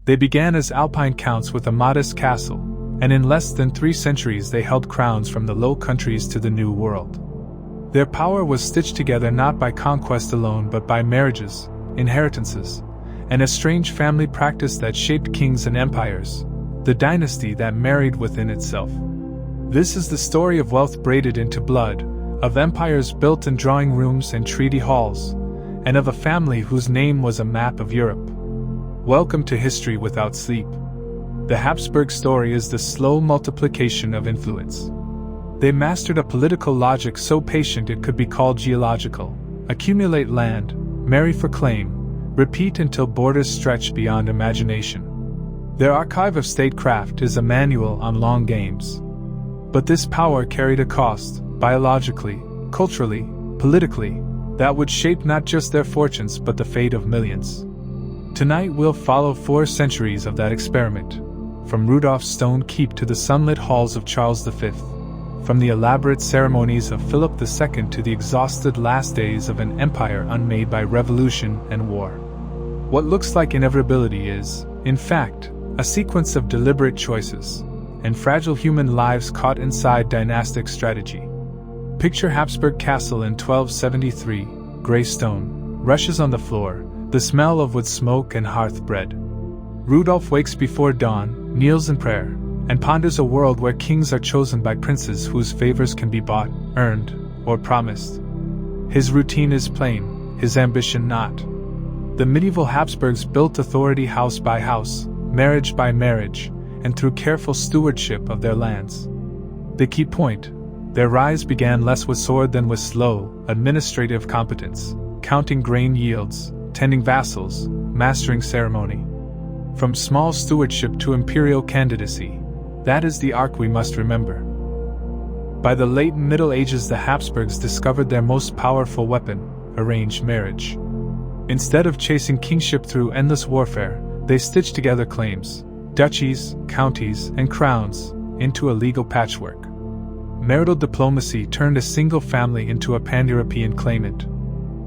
They began as Alpine counts with a modest castle, and in less than 3 centuries they held crowns from the Low Countries to the New World. Their power was stitched together not by conquest alone but by marriages, inheritances, and a strange family practice that shaped kings and empires, the dynasty that married within itself. This is the story of wealth braided into blood, of empires built in drawing rooms and treaty halls, and of a family whose name was a map of Europe. Welcome to History Without Sleep. The Habsburg story is the slow multiplication of influence. They mastered a political logic so patient it could be called geological: accumulate land, marry for claim, repeat until borders stretch beyond imagination. Their archive of statecraft is a manual on long games. But this power carried a cost, biologically, culturally, politically, that would shape not just their fortunes but the fate of millions. Tonight we'll follow 4 centuries of that experiment, from Rudolph's stone keep to the sunlit halls of Charles V, from the elaborate ceremonies of Philip II to the exhausted last days of an empire unmade by revolution and war. What looks like inevitability is, in fact, a sequence of deliberate choices, and fragile human lives caught inside dynastic strategy. Picture Habsburg Castle in 1273, grey stone, rushes on the floor, the smell of wood smoke and hearth bread. Rudolph wakes before dawn, kneels in prayer, and ponders a world where kings are chosen by princes whose favors can be bought, earned, or promised. His routine is plain, his ambition not. The medieval Habsburgs built authority house by house, marriage by marriage, and through careful stewardship of their lands. The key point: their rise began less with sword than with slow, administrative competence, counting grain yields, tending vassals, mastering ceremony. From small stewardship to imperial candidacy, that is the arc we must remember. By the late Middle Ages, the Habsburgs discovered their most powerful weapon: arranged marriage. Instead of chasing kingship through endless warfare, they stitched together claims, duchies, counties, and crowns into a legal patchwork. Marital diplomacy turned a single family into a pan-European claimant.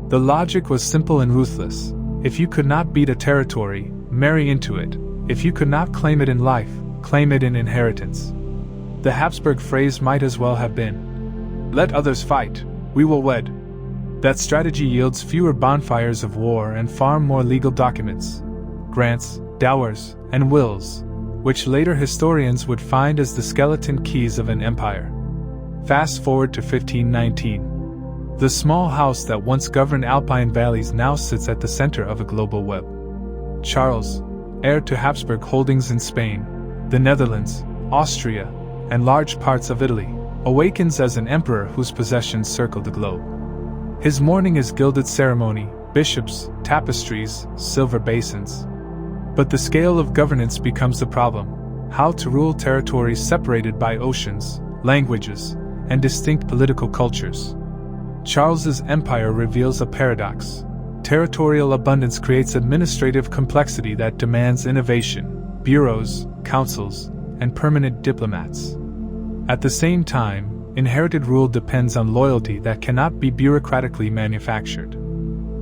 The logic was simple and ruthless: if you could not beat a territory, marry into it; if you could not claim it in life, claim it in inheritance. The Habsburg phrase might as well have been, "Let others fight, we will wed." That strategy yields fewer bonfires of war and far more legal documents, grants, dowers, and wills, which later historians would find as the skeleton keys of an empire. Fast forward to 1519. The small house that once governed Alpine valleys now sits at the center of a global web. Charles, heir to Habsburg holdings in Spain, the Netherlands, Austria, and large parts of Italy, awakens as an emperor whose possessions circle the globe. His morning is gilded ceremony, bishops, tapestries, silver basins. But the scale of governance becomes the problem: how to rule territories separated by oceans, languages, and distinct political cultures. Charles's empire reveals a paradox. Territorial abundance creates administrative complexity that demands innovation, bureaus, councils, and permanent diplomats. At the same time, inherited rule depends on loyalty that cannot be bureaucratically manufactured.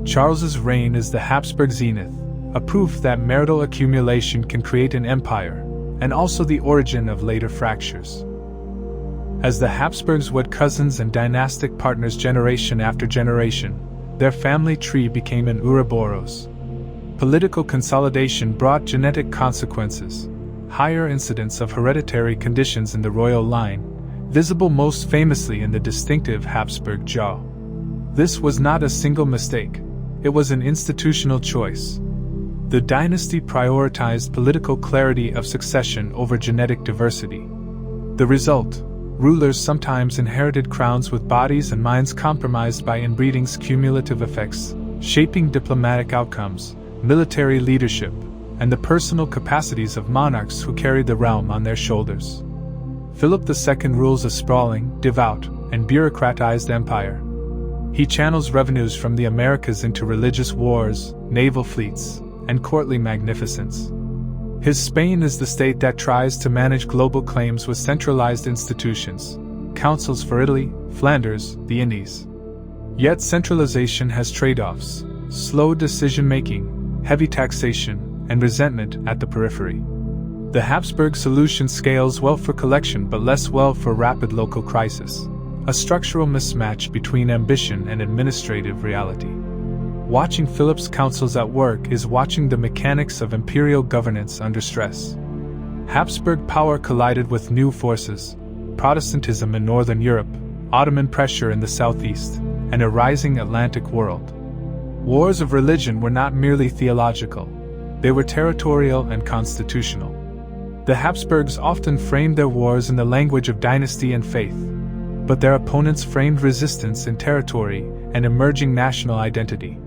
Charles's reign is the Habsburg zenith, a proof that marital accumulation can create an empire, and also the origin of later fractures. As the Habsburgs wed cousins and dynastic partners generation after generation, their family tree became an Ouroboros. Political consolidation brought genetic consequences: higher incidence of hereditary conditions in the royal line, visible most famously in the distinctive Habsburg jaw. This was not a single mistake, it was an institutional choice. The dynasty prioritized political clarity of succession over genetic diversity. The result: rulers sometimes inherited crowns with bodies and minds compromised by inbreeding's cumulative effects, shaping diplomatic outcomes, military leadership, and the personal capacities of monarchs who carried the realm on their shoulders. Philip II rules a sprawling, devout, and bureaucratized empire. He channels revenues from the Americas into religious wars, naval fleets, and courtly magnificence. His Spain is the state that tries to manage global claims with centralized institutions, councils for Italy, Flanders, the Indies. Yet centralization has trade-offs: slow decision-making, heavy taxation, and resentment at the periphery. The Habsburg solution scales well for collection but less well for rapid local crisis, a structural mismatch between ambition and administrative reality. Watching Philip's councils at work is watching the mechanics of imperial governance under stress. Habsburg power collided with new forces: Protestantism in Northern Europe, Ottoman pressure in the southeast, and a rising Atlantic world. Wars of religion were not merely theological, they were territorial and constitutional. The Habsburgs often framed their wars in the language of dynasty and faith, but their opponents framed resistance in territory and emerging national identity.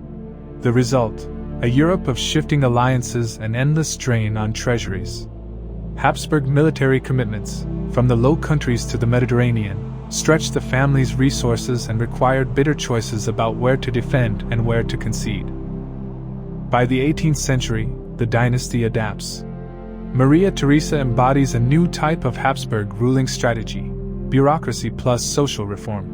The result: a Europe of shifting alliances and endless drain on treasuries. Habsburg military commitments, from the Low Countries to the Mediterranean, stretched the family's resources and required bitter choices about where to defend and where to concede. By the 18th century, the dynasty adapts. Maria Theresa embodies a new type of Habsburg ruling strategy: bureaucracy plus social reform.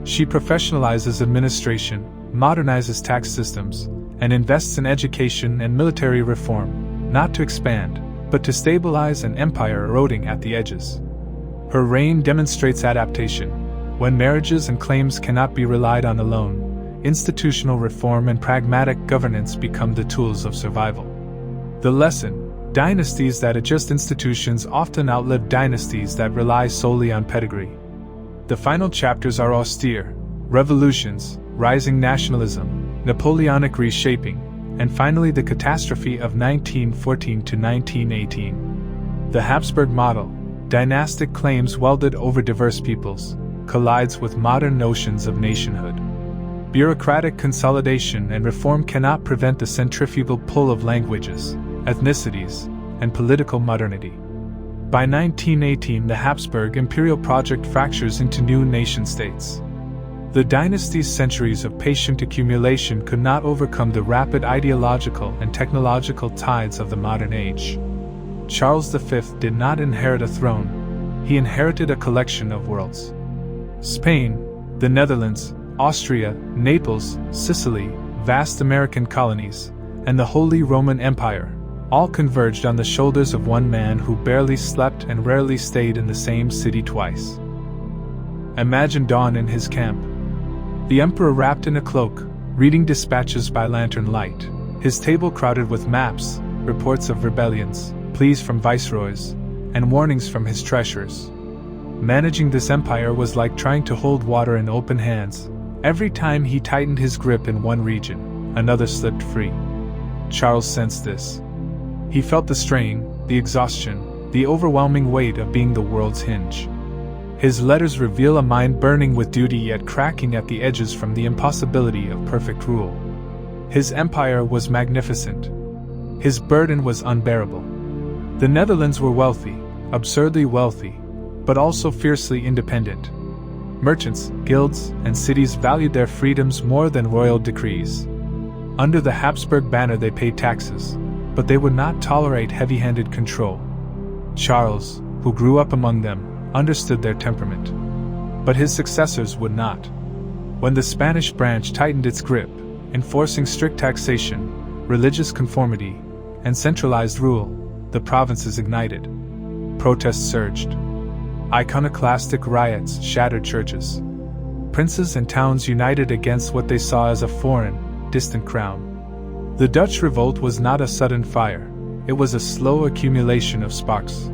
She professionalizes administration, modernizes tax systems, and invests in education and military reform, not to expand, but to stabilize an empire eroding at the edges. Her reign demonstrates adaptation. When marriages and claims cannot be relied on alone, institutional reform and pragmatic governance become the tools of survival. The lesson: dynasties that adjust institutions often outlive dynasties that rely solely on pedigree. The final chapters are austere: revolutions, rising nationalism, Napoleonic reshaping, and finally the catastrophe of 1914 to 1918. The Habsburg model, dynastic claims welded over diverse peoples, collides with modern notions of nationhood. Bureaucratic consolidation and reform cannot prevent the centrifugal pull of languages, ethnicities, and political modernity. By 1918, the Habsburg imperial project fractures into new nation-states. The dynasty's centuries of patient accumulation could not overcome the rapid ideological and technological tides of the modern age. Charles V did not inherit a throne, he inherited a collection of worlds. Spain, the Netherlands, Austria, Naples, Sicily, vast American colonies, and the Holy Roman Empire, all converged on the shoulders of one man who barely slept and rarely stayed in the same city twice. Imagine dawn in his camp. The emperor wrapped in a cloak, reading dispatches by lantern light, his table crowded with maps, reports of rebellions, pleas from viceroys, and warnings from his treasurers. Managing this empire was like trying to hold water in open hands. Every time he tightened his grip in one region, another slipped free. Charles sensed this. He felt the strain, the exhaustion, the overwhelming weight of being the world's hinge. His letters reveal a mind burning with duty yet cracking at the edges from the impossibility of perfect rule. His empire was magnificent. His burden was unbearable. The Netherlands were wealthy, absurdly wealthy, but also fiercely independent. Merchants, guilds, and cities valued their freedoms more than royal decrees. Under the Habsburg banner they paid taxes, but they would not tolerate heavy-handed control. Charles, who grew up among them, understood their temperament. But his successors would not. When the Spanish branch tightened its grip, enforcing strict taxation, religious conformity, and centralized rule, the provinces ignited. Protests surged. Iconoclastic riots shattered churches. Princes and towns united against what they saw as a foreign, distant crown. The Dutch Revolt was not a sudden fire, it was a slow accumulation of sparks.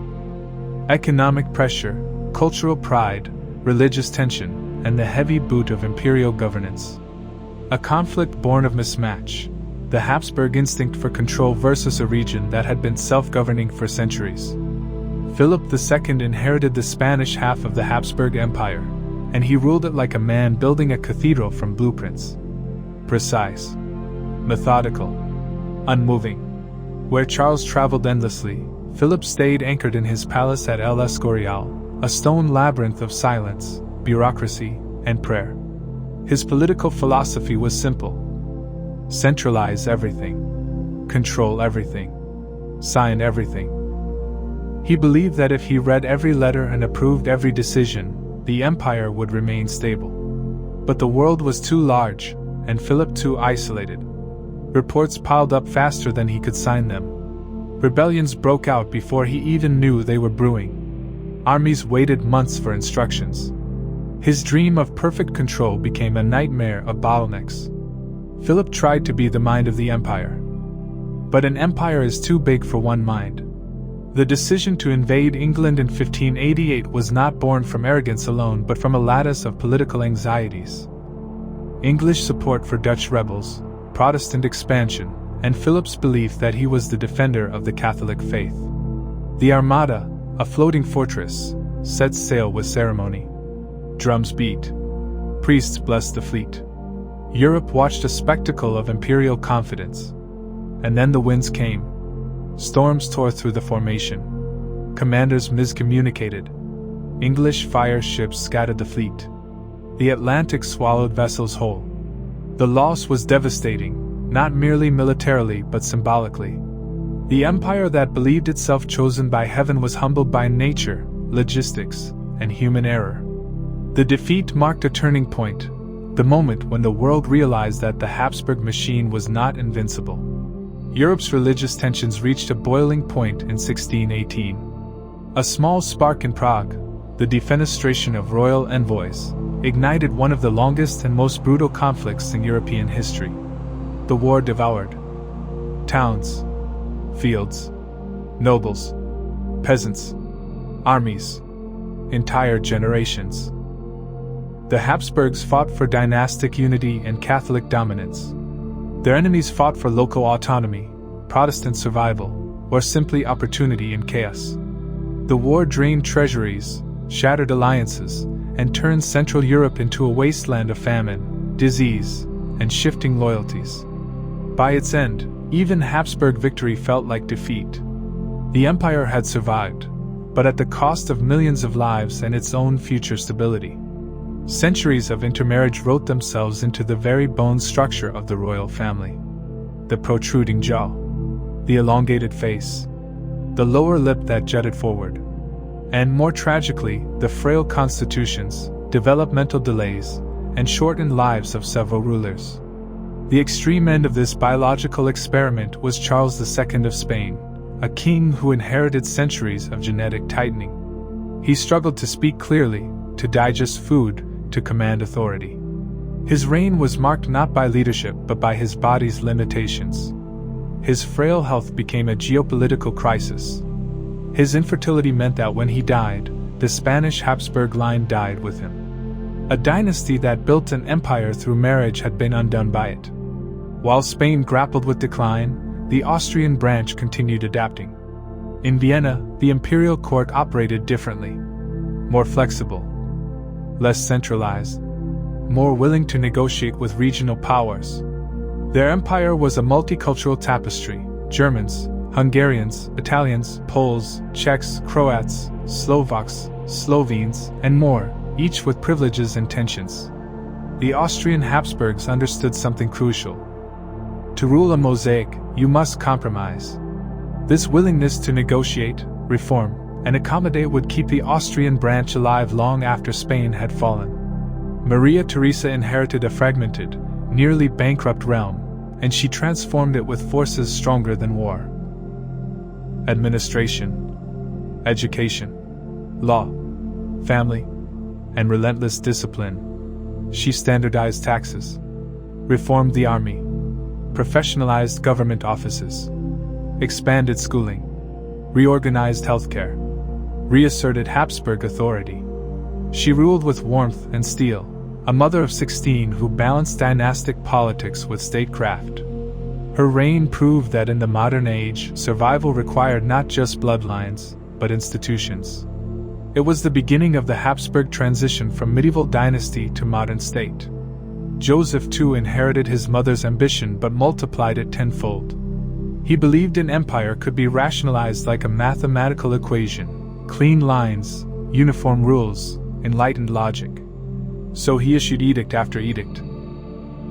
Economic pressure, cultural pride, religious tension, and the heavy boot of imperial governance. A conflict born of mismatch, the Habsburg instinct for control versus a region that had been self-governing for centuries. Philip II inherited the Spanish half of the Habsburg Empire, and he ruled it like a man building a cathedral from blueprints. Precise, methodical, unmoving. Where Charles traveled endlessly, Philip stayed anchored in his palace at El Escorial, a stone labyrinth of silence, bureaucracy, and prayer. His political philosophy was simple. Centralize everything. Control everything. Sign everything. He believed that if he read every letter and approved every decision, the empire would remain stable. But the world was too large, and Philip too isolated. Reports piled up faster than he could sign them, Rebellions broke out before he even knew they were brewing. Armies waited months for instructions. His dream of perfect control became a nightmare of bottlenecks. Philip tried to be the mind of the empire. But an empire is too big for one mind. The decision to invade England in 1588 was not born from arrogance alone but from a lattice of political anxieties. English support for Dutch rebels, Protestant expansion, and Philip's belief that he was the defender of the Catholic faith. The Armada, a floating fortress, set sail with ceremony. Drums beat. Priests blessed the fleet. Europe watched a spectacle of imperial confidence. And then the winds came. Storms tore through the formation. Commanders miscommunicated. English fire ships scattered the fleet. The Atlantic swallowed vessels whole. The loss was devastating, not merely militarily but symbolically. The empire that believed itself chosen by heaven was humbled by nature, logistics, and human error. The defeat marked a turning point, the moment when the world realized that the Habsburg machine was not invincible. Europe's religious tensions reached a boiling point in 1618. A small spark in Prague, the defenestration of royal envoys, ignited one of the longest and most brutal conflicts in European history. The war devoured towns, fields, nobles, peasants, armies, entire generations. The Habsburgs fought for dynastic unity and Catholic dominance. Their enemies fought for local autonomy, Protestant survival, or simply opportunity in chaos. The war drained treasuries, shattered alliances, and turned Central Europe into a wasteland of famine, disease, and shifting loyalties. By its end, even Habsburg victory felt like defeat. The empire had survived, but at the cost of millions of lives and its own future stability. Centuries of intermarriage wrote themselves into the very bone structure of the royal family. The protruding jaw, the elongated face, the lower lip that jutted forward, and more tragically, the frail constitutions, developmental delays, and shortened lives of several rulers. The extreme end of this biological experiment was Charles II of Spain, a king who inherited centuries of genetic tightening. He struggled to speak clearly, to digest food, to command authority. His reign was marked not by leadership but by his body's limitations. His frail health became a geopolitical crisis. His infertility meant that when he died, the Spanish Habsburg line died with him. A dynasty that built an empire through marriage had been undone by it. While Spain grappled with decline, the Austrian branch continued adapting. In Vienna, the imperial court operated differently. More flexible, less centralized, more willing to negotiate with regional powers. Their empire was a multicultural tapestry: Germans, Hungarians, Italians, Poles, Czechs, Croats, Slovaks, Slovenes, and more, each with privileges and tensions. The Austrian Habsburgs understood something crucial. To rule a mosaic, you must compromise. This willingness to negotiate, reform, and accommodate would keep the Austrian branch alive long after Spain had fallen. Maria Theresa inherited a fragmented, nearly bankrupt realm, and she transformed it with forces stronger than war. Administration, education, law, family, and relentless discipline. She standardized taxes, reformed the army, professionalized government offices, expanded schooling, reorganized healthcare, reasserted Habsburg authority. She ruled with warmth and steel, a mother of 16 who balanced dynastic politics with statecraft. Her reign proved that in the modern age, survival required not just bloodlines, but institutions. It was the beginning of the Habsburg transition from medieval dynasty to modern state. Joseph too inherited his mother's ambition but multiplied it tenfold. He believed an empire could be rationalized like a mathematical equation: clean lines, uniform rules, enlightened logic. So he issued edict after edict.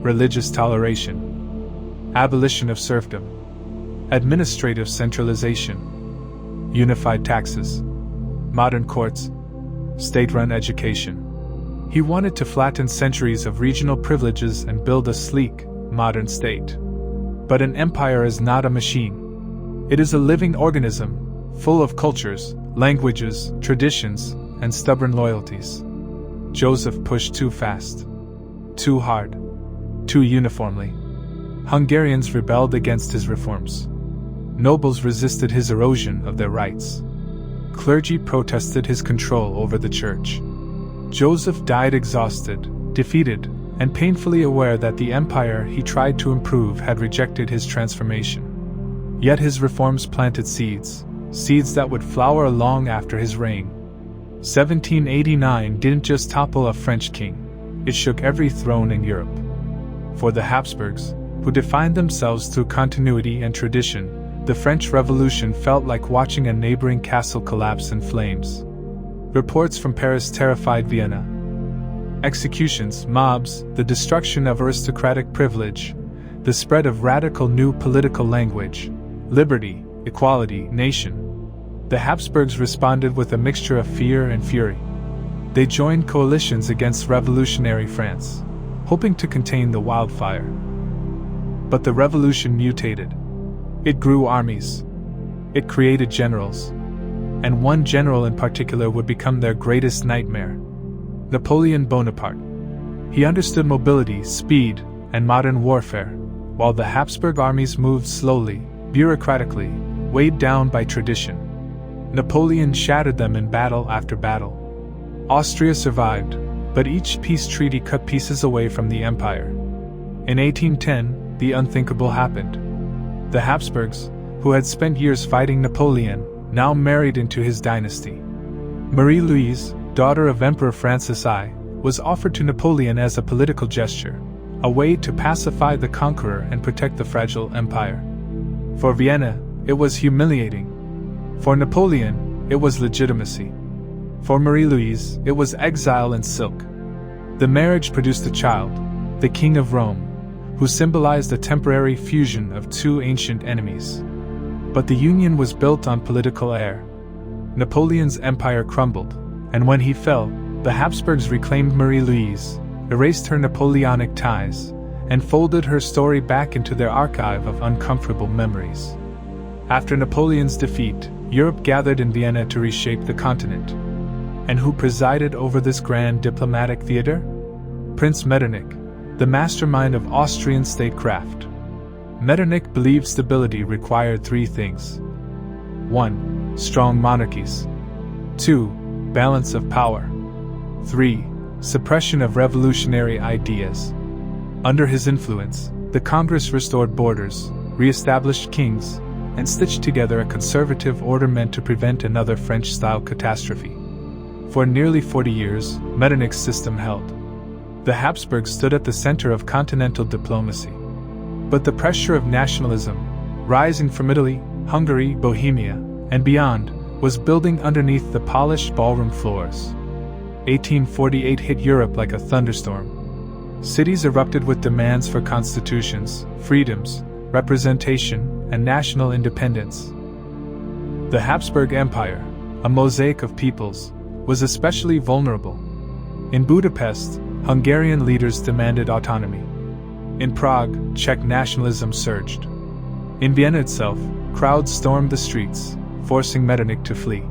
Religious toleration, abolition of serfdom, administrative centralization, unified taxes, modern courts, state-run education. He wanted to flatten centuries of regional privileges and build a sleek, modern state. But an empire is not a machine. It is a living organism, full of cultures, languages, traditions, and stubborn loyalties. Joseph pushed too fast, too hard, too uniformly. Hungarians rebelled against his reforms. Nobles resisted his erosion of their rights. Clergy protested his control over the church. Joseph died exhausted, defeated, and painfully aware that the empire he tried to improve had rejected his transformation. Yet his reforms planted seeds that would flower long after his reign. 1789 didn't just topple a French king, it shook every throne in Europe. For the Habsburgs, who defined themselves through continuity and tradition, the French Revolution felt like watching a neighboring castle collapse in flames. Reports from Paris terrified Vienna. Executions, mobs, the destruction of aristocratic privilege, the spread of radical new political language, liberty, equality, nation. The Habsburgs responded with a mixture of fear and fury. They joined coalitions against revolutionary France, hoping to contain the wildfire. But the revolution mutated. It grew armies. It created generals. And one general in particular would become their greatest nightmare: Napoleon Bonaparte. He understood mobility, speed, and modern warfare, while the Habsburg armies moved slowly, bureaucratically, weighed down by tradition. Napoleon shattered them in battle after battle. Austria survived, but each peace treaty cut pieces away from the empire. In 1810, the unthinkable happened. The Habsburgs, who had spent years fighting Napoleon, now married into his dynasty. Marie-Louise, daughter of Emperor Francis I, was offered to Napoleon as a political gesture, a way to pacify the conqueror and protect the fragile empire. For Vienna, it was humiliating. For Napoleon, it was legitimacy. For Marie-Louise, it was exile and silk. The marriage produced a child, the King of Rome, who symbolized a temporary fusion of two ancient enemies. But the union was built on political air. Napoleon's empire crumbled, and when he fell, the Habsburgs reclaimed Marie-Louise, erased her Napoleonic ties, and folded her story back into their archive of uncomfortable memories. After Napoleon's defeat, Europe gathered in Vienna to reshape the continent. And who presided over this grand diplomatic theater? Prince Metternich, the mastermind of Austrian statecraft. Metternich believed stability required three things. 1. Strong monarchies. 2. Balance of power. 3. Suppression of revolutionary ideas. Under his influence, the Congress restored borders, re-established kings, and stitched together a conservative order meant to prevent another French-style catastrophe. For nearly 40 years, Metternich's system held. The Habsburgs stood at the center of continental diplomacy. But the pressure of nationalism, rising from Italy, Hungary, Bohemia, and beyond, was building underneath the polished ballroom floors. 1848 hit Europe like a thunderstorm. Cities erupted with demands for constitutions, freedoms, representation, and national independence. The Habsburg Empire, a mosaic of peoples, was especially vulnerable. In Budapest, Hungarian leaders demanded autonomy. In Prague, Czech nationalism surged. In Vienna itself, crowds stormed the streets, forcing Metternich to flee.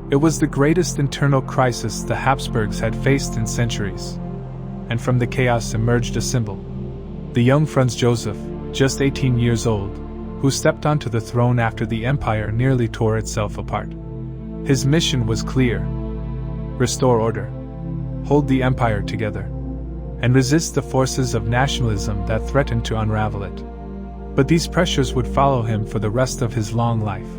It was the greatest internal crisis the Habsburgs had faced in centuries. And from the chaos emerged a symbol. The young Franz Joseph, just 18 years old, who stepped onto the throne after the empire nearly tore itself apart. His mission was clear: restore order, hold the empire together, and resist the forces of nationalism that threatened to unravel it. But these pressures would follow him for the rest of his long life.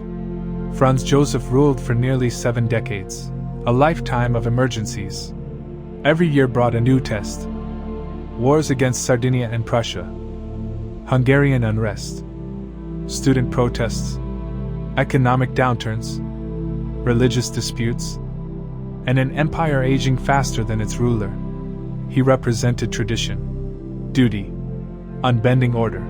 Franz Joseph ruled for nearly 7 decades, a lifetime of emergencies. Every year brought a new test. Wars against Sardinia and Prussia, Hungarian unrest, student protests, economic downturns, religious disputes, and an empire aging faster than its ruler. He represented tradition, duty, unbending order.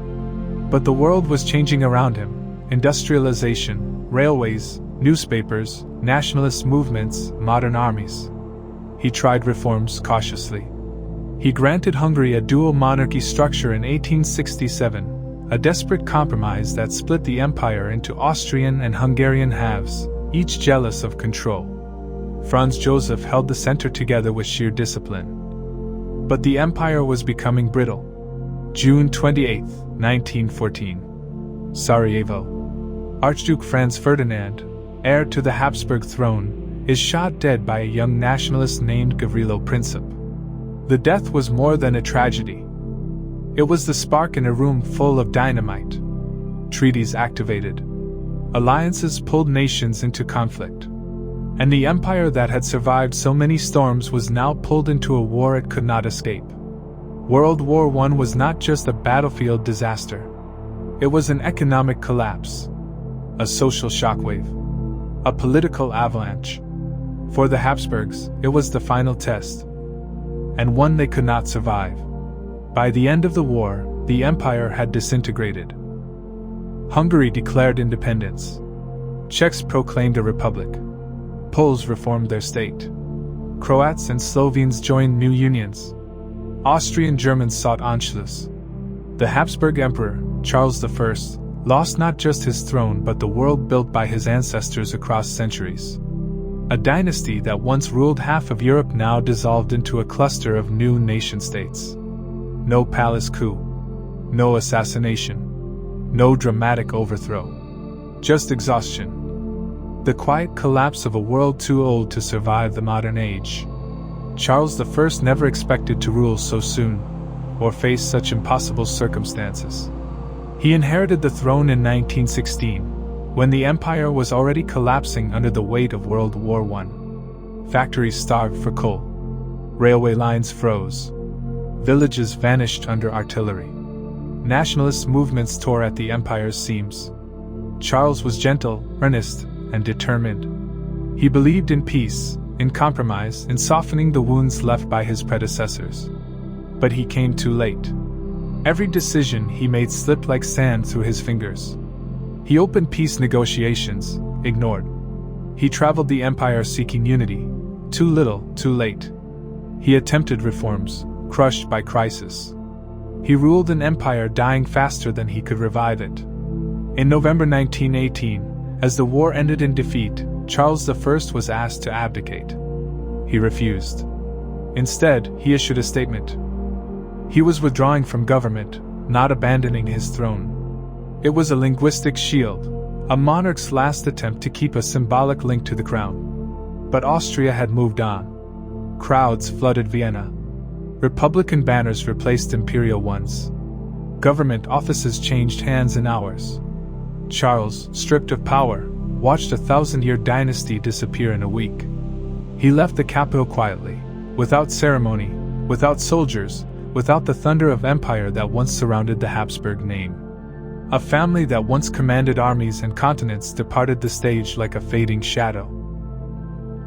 But the world was changing around him. Industrialization, railways, newspapers, nationalist movements, modern armies. He tried reforms cautiously. He granted Hungary a dual monarchy structure in 1867, a desperate compromise that split the empire into Austrian and Hungarian halves, each jealous of control. Franz Joseph held the center together with sheer discipline. But the empire was becoming brittle. June 28, 1914. Sarajevo. Archduke Franz Ferdinand, heir to the Habsburg throne, is shot dead by a young nationalist named Gavrilo Princip. The death was more than a tragedy. It was the spark in a room full of dynamite. Treaties activated. Alliances pulled nations into conflict. And the empire that had survived so many storms was now pulled into a war it could not escape. World War I was not just a battlefield disaster. It was an economic collapse, a social shockwave, a political avalanche. For the Habsburgs, it was the final test, and one they could not survive. By the end of the war, the empire had disintegrated. Hungary declared independence. Czechs proclaimed a republic. Poles reformed their state. Croats and Slovenes joined new unions. Austrian Germans sought Anschluss. The Habsburg Emperor, Charles I, lost not just his throne but the world built by his ancestors across centuries. A dynasty that once ruled half of Europe now dissolved into a cluster of new nation-states. No palace coup. No assassination. No dramatic overthrow. Just exhaustion. The quiet collapse of a world too old to survive the modern age. Charles I never expected to rule so soon, or face such impossible circumstances. He inherited the throne in 1916, when the empire was already collapsing under the weight of World War I. Factories starved for coal. Railway lines froze. Villages vanished under artillery. Nationalist movements tore at the empire's seams. Charles was gentle, earnest, and determined. He believed in peace, in compromise, in softening the wounds left by his predecessors. But he came too late. Every decision he made slipped like sand through his fingers. He opened peace negotiations, ignored. He traveled the empire seeking unity. Too little, too late. He attempted reforms, crushed by crisis. He ruled an empire dying faster than he could revive it. In November 1918, as the war ended in defeat, Charles I was asked to abdicate. He refused. Instead, he issued a statement. He was withdrawing from government, not abandoning his throne. It was a linguistic shield, a monarch's last attempt to keep a symbolic link to the crown. But Austria had moved on. Crowds flooded Vienna. Republican banners replaced imperial ones. Government offices changed hands in hours. Charles, stripped of power, watched a 1,000-year dynasty disappear in a week. He left the capital quietly, without ceremony, without soldiers, without the thunder of empire that once surrounded the Habsburg name. A family that once commanded armies and continents departed the stage like a fading shadow.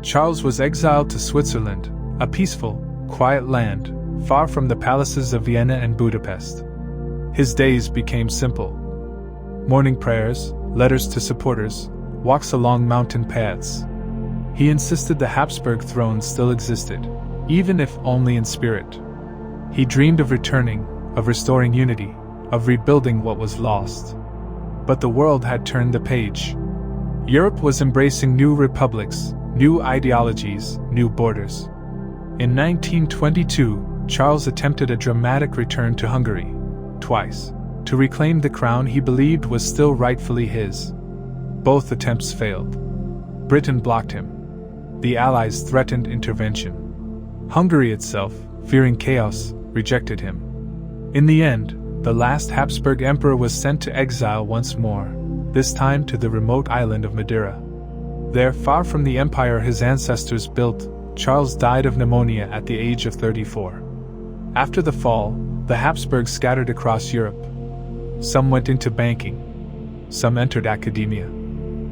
Charles was exiled to Switzerland, a peaceful, quiet land, far from the palaces of Vienna and Budapest. His days became simple. Morning prayers, letters to supporters, walks along mountain paths. He insisted the Habsburg throne still existed, even if only in spirit. He dreamed of returning, of restoring unity, of rebuilding what was lost. But the world had turned the page. Europe was embracing new republics, new ideologies, new borders. In 1922, Charles attempted a dramatic return to Hungary, twice, to reclaim the crown he believed was still rightfully his. Both attempts failed. Britain blocked him. The Allies threatened intervention. Hungary itself, fearing chaos, rejected him. In the end, the last Habsburg emperor was sent to exile once more, this time to the remote island of Madeira. There, far from the empire his ancestors built, Charles died of pneumonia at the age of 34. After the fall, the Habsburgs scattered across Europe. Some went into banking. Some entered academia.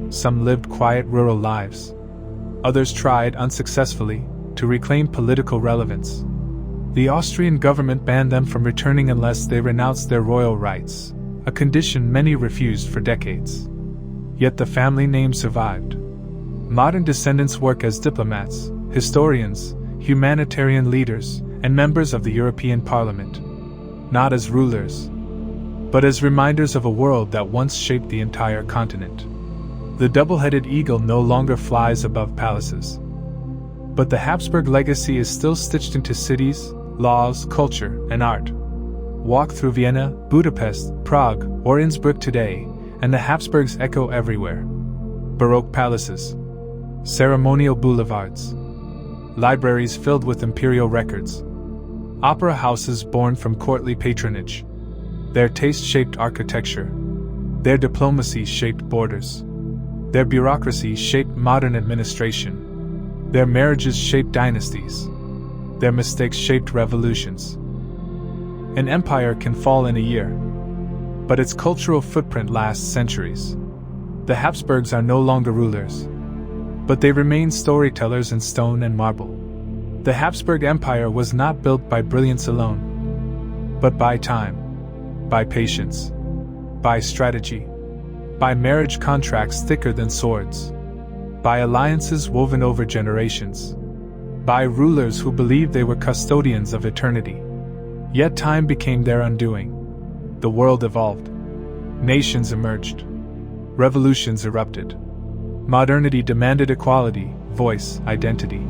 Some lived quiet rural lives. Others tried, unsuccessfully, to reclaim political relevance. The Austrian government banned them from returning unless they renounced their royal rights, a condition many refused for decades. Yet the family name survived. Modern descendants work as diplomats, historians, humanitarian leaders, and members of the European Parliament. Not as rulers, but as reminders of a world that once shaped the entire continent. The double-headed eagle no longer flies above palaces. But the Habsburg legacy is still stitched into cities, laws, culture, and art. Walk through Vienna, Budapest, Prague, or Innsbruck today, and the Habsburgs echo everywhere. Baroque palaces, ceremonial boulevards, libraries filled with imperial records, opera houses born from courtly patronage. Their taste shaped architecture. Their diplomacy shaped borders. Their bureaucracy shaped modern administration. Their marriages shaped dynasties. Their mistakes shaped revolutions. An empire can fall in a year, but its cultural footprint lasts centuries. The Habsburgs are no longer rulers, but they remain storytellers in stone and marble. The Habsburg Empire was not built by brilliance alone, but by time, by patience, by strategy, by marriage contracts thicker than swords, by alliances woven over generations, by rulers who believed they were custodians of eternity. Yet time became their undoing. The world evolved. Nations emerged. Revolutions erupted. Modernity demanded equality, voice, identity.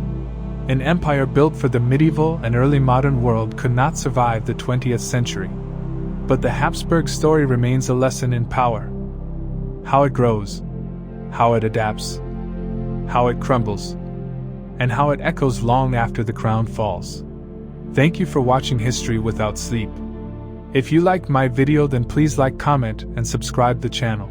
An empire built for the medieval and early modern world could not survive the 20th century. But the Habsburg story remains a lesson in power. How it grows, how it adapts, how it crumbles, and how it echoes long after the crown falls. Thank you for watching History Without Sleep. If you liked my video, then please like, comment, and subscribe the channel.